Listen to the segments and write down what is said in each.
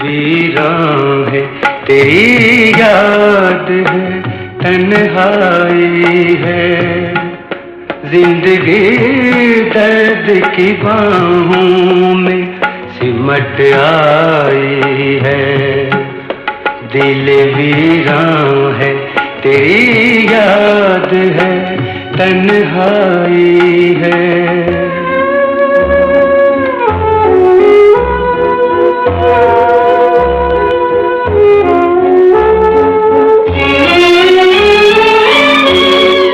वीरान है तेरी याद है, तन्हाई है। जिंदगी दर्द की बाहों में सिमट आई है। दिल वीरान है तेरी याद है, तन्हाई है।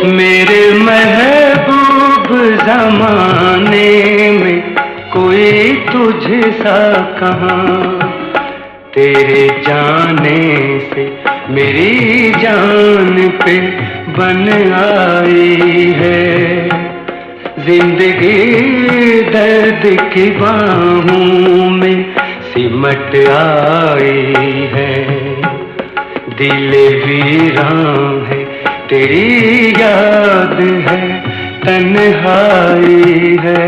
मेरे महबूब ज़माने में कोई तुझसा कहाँ, तेरे जाने से मेरी जान पे बन आई है। जिंदगी दर्द की बाहों में सिमट आई है। दिल वीरान है तेरी याद है, तन्हाई है।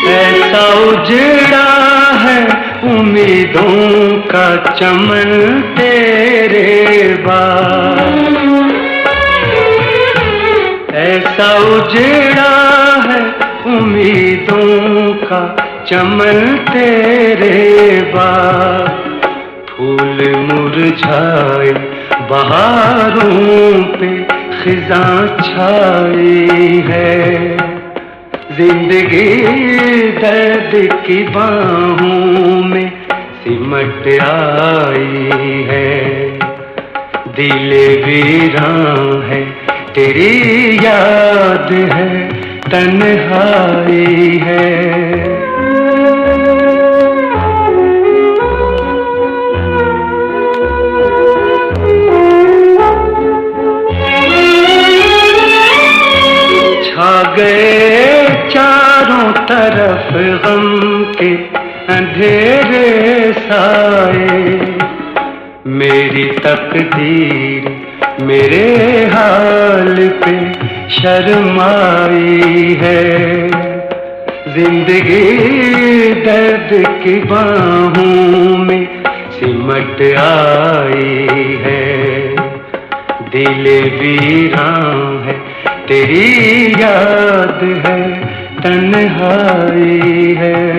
ऐसा उजड़ा है उम्मीदों का चमन तेरे बाद, ऐसा उजड़ा है उम्मीदों का चमन तेरे बाद। फूल मुरझाए बहारों पे खिज़ां छाई है। जिंदगी दर्द की बाहों में सिमट आई है। दिल वीरान है तेरी याद है, तन्हाई है। छा गए चारों तरफ गम के अंधेरे साए। मेरी तकदीर मेरे हाल पे शर्माई है। जिंदगी दर्द की बाहों में सिमट आई है। दिल वीरान है तेरी याद है, तन्हाई है।